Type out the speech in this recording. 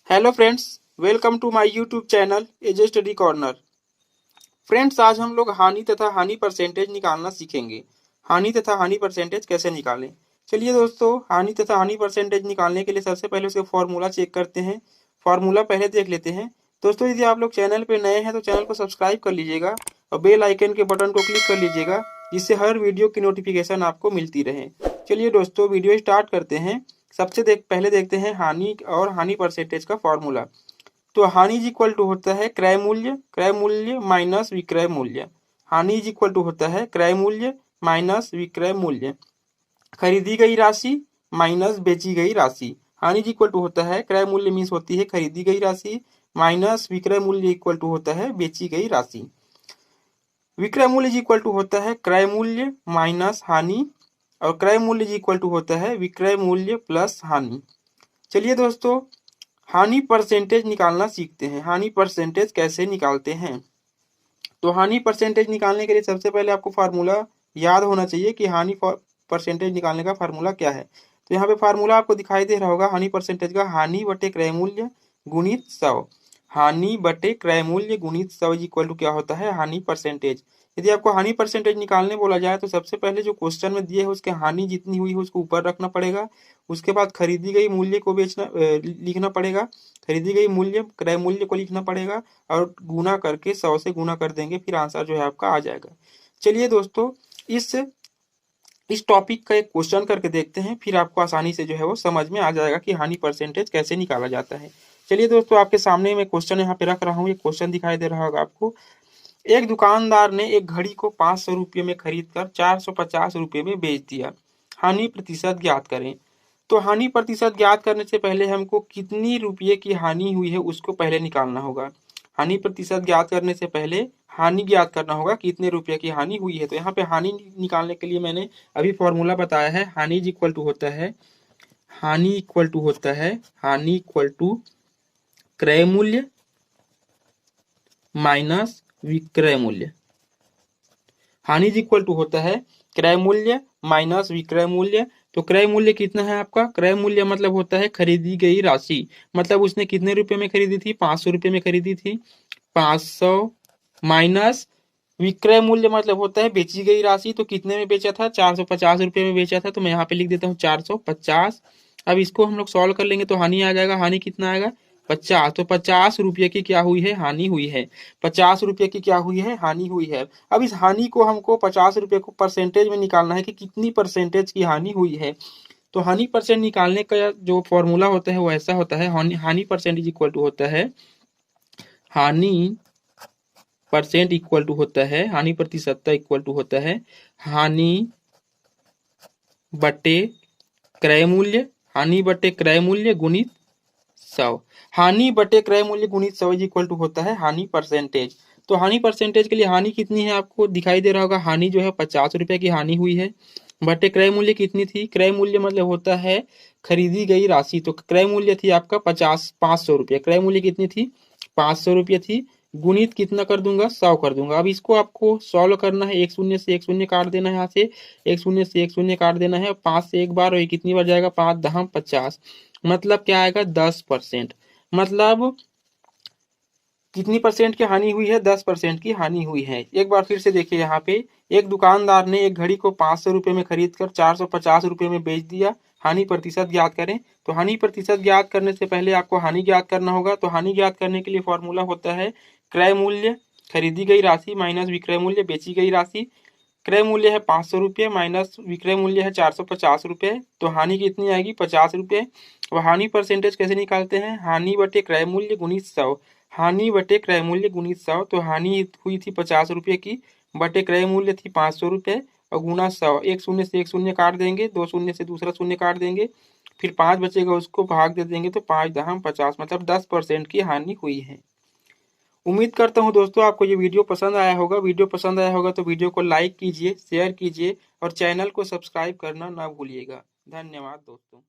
Hello friends, welcome to my YouTube channel AJ study corner. Friends, आज हम लोग हानि तथा हानि परसेंटेज निकालना सीखेंगे। हानि तथा हानि परसेंटेज कैसे निकालें। चलिए दोस्तों, हानि तथा हानि परसेंटेज निकालने के लिए सबसे पहले उसका फॉर्मूला चेक करते हैं। फॉर्मूला पहले देख लेते हैं। दोस्तों, यदि आप लोग चैनल पे नए हैं तो चैनल को सब्सक्राइब कर लीजिएगा और बेल आइकन के बटन को क्लिक कर लीजिएगा, जिससे हर वीडियो की नोटिफिकेशन आपको मिलती रहे। चलिए दोस्तों, वीडियो स्टार्ट करते हैं। पहले देखते हैं हानि और हानि परसेंटेज का फॉर्मूला। तो हानि इज इक्वल टू होता है क्रय मूल्य माइनस विक्रय मूल्य। हानि इज इक्वल टू होता है क्रय मूल्य माइनस विक्रय मूल्य। खरीदी गई राशि माइनस बेची गई राशि। हानि इज इक्वल टू होता है क्रय मूल्य मीन्स होती है खरीदी गई राशि, माइनस विक्रय मूल्य इक्वल टू होता है बेची गई राशि। विक्रय मूल्य इज इक्वल टू होता है क्रय मूल्य माइनस हानि, और क्रय मूल्य इज इक्वल टू होता है विक्रय मूल्य प्लस हानि। चलिए दोस्तों, हानि परसेंटेज निकालना सीखते हैं। हानि परसेंटेज कैसे निकालते हैं। तो हानि परसेंटेज निकालने के लिए सबसे पहले आपको फार्मूला याद होना चाहिए कि हानि परसेंटेज निकालने का फार्मूला क्या है। तो यहाँ पे फार्मूला आपको दिखाई दे रहा होगा हानि परसेंटेज का, हानि बटे क्रय मूल्य गुणित 100। हानि बटे क्रय मूल्य गुणित 100 इज इक्वल टू क्या होता है, हानि परसेंटेज। यदि आपको हानि परसेंटेज निकालने बोला जाए तो सबसे पहले जो क्वेश्चन में दिए है उसके हानि जितनी हुई है उसको ऊपर रखना पड़ेगा। उसके बाद खरीदी गई मूल्य को लिखना पड़ेगा। खरीदी गई मूल्य क्रय मूल्य को लिखना पड़ेगा और गुना करके 100 से गुना कर देंगे, फिर आंसर जो है आपका आ जाएगा। चलिए दोस्तों, इस टॉपिक का एक क्वेश्चन करके देखते हैं, फिर आपको आसानी से जो है वो समझ में आ जाएगा कि हानि परसेंटेज कैसे निकाला जाता है। चलिए दोस्तों, आपके सामने मैं क्वेश्चन यहाँ पे रख रहा हूँ। ये क्वेश्चन दिखाई दे रहा होगा आपको। एक दुकानदार ने एक घड़ी को 500 रुपये में खरीद कर 450 रुपये में बेच दिया। हानि प्रतिशत ज्ञात करें। तो हानि प्रतिशत ज्ञात करने से पहले हमको कितनी रुपये की हानि हुई है उसको पहले निकालना होगा। हानि प्रतिशत ज्ञात करने से पहले हानि ज्ञात करना होगा कितने रुपये की हानि हुई है। तो यहाँ पे हानि निकालने के लिए मैंने अभी फॉर्मूला बताया है। हानि इक्वल टू होता है हानि इक्वल टू क्रय मूल्य माइनस विक्रय मूल्य। हानि इक्वल टू होता है क्रय मूल्य माइनस विक्रय मूल्य। तो क्रय मूल्य कितना है आपका, क्रय मूल्य मतलब होता है खरीदी गई राशि। मतलब उसने कितने रुपए में खरीदी थी, 500 रुपये में खरीदी थी। 500 माइनस विक्रय मूल्य मतलब होता है बेची गई राशि। तो कितने में बेचा था, 450 रुपये में बेचा था। तो मैं यहाँ पे लिख देता हूँ 450। अब इसको हम लोग सॉल्व कर लेंगे तो हानि आ जाएगा। हानि कितना आएगा, 50। तो 50 रुपये की क्या हुई है, हानि हुई है। 50 रुपये की क्या हुई है, हानि हुई है। अब इस हानि को हमको 50 रुपये को परसेंटेज में निकालना है कि कितनी परसेंटेज की हानि हुई है। तो हानि परसेंट निकालने का जो फॉर्मूला होता है वो ऐसा होता है, हानि परसेंटेज इक्वल टू होता है हानि परसेंट इक्वल टू होता है हानि प्रतिशतता इक्वल टू होता है हानि बटे क्रय मूल्य, हानि बटे क्रय मूल्य गुणित 100। हानि बटे क्रय मूल्य गुणित 100 इक्वल टू होता है हानि परसेंटेज। तो हानि परसेंटेज के लिए हानि कितनी है आपको दिखाई दे रहा होगा। हानि जो है 50 रुपए की हानि हुई है, बटे क्रय मूल्य कितनी थी, क्रय मूल्य मतलब होता है खरीदी गई राशि। तो क्रय मूल्य थी आपका 500 रुपये। क्रय मूल्य कितनी थी, 500 रुपये थी, गुणित कितना कर दूंगा, 100 कर दूंगा। अब इसको आपको सॉल्व करना है। एक शून्य से एक शून्य काट देना है, यहाँ से एक शून्य से एक शून्य काट देना है। 5 से एक बार और कितनी बार जाएगा, 5 दहम 50। मतलब क्या आएगा, 10%। मतलब कितनी परसेंट की हानि हुई है, 10% की हानि हुई है। एक बार फिर से देखिए यहाँ पे, एक दुकानदार ने एक घड़ी को 500 रुपये में खरीद कर 450 रुपये में बेच दिया। हानि प्रतिशत ज्ञात करें। तो हानि प्रतिशत ज्ञात करने से पहले आपको हानि ज्ञात करना होगा। तो हानि ज्ञात करने के लिए फॉर्मूला होता है क्रय मूल्य खरीदी गई राशि माइनस विक्रय मूल्य बेची गई राशि। क्रय मूल्य है 500 रुपये माइनस विक्रय मूल्य है 450 रुपये। तो हानि कितनी आएगी, 50 रुपये। और हानि परसेंटेज कैसे निकालते हैं, हानि बटे क्रय मूल्य गुणित 100। हानि बटे क्रय मूल्य गुणित 100। तो हानि हुई थी 50 रुपये की, बटे क्रय मूल्य थी 500 रुपये और गुना 100। एक शून्य से एक शून्य काट देंगे, दो शून्य से दूसरा शून्य काट देंगे, फिर 5 बचेगा उसको भाग दे देंगे। तो 5 दहम 50 मतलब 10% की हानि हुई है। उम्मीद करता हूँ दोस्तों आपको ये वीडियो पसंद आया होगा। वीडियो पसंद आया होगा तो वीडियो को लाइक कीजिए, शेयर कीजिए और चैनल को सब्सक्राइब करना ना भूलिएगा। धन्यवाद दोस्तों।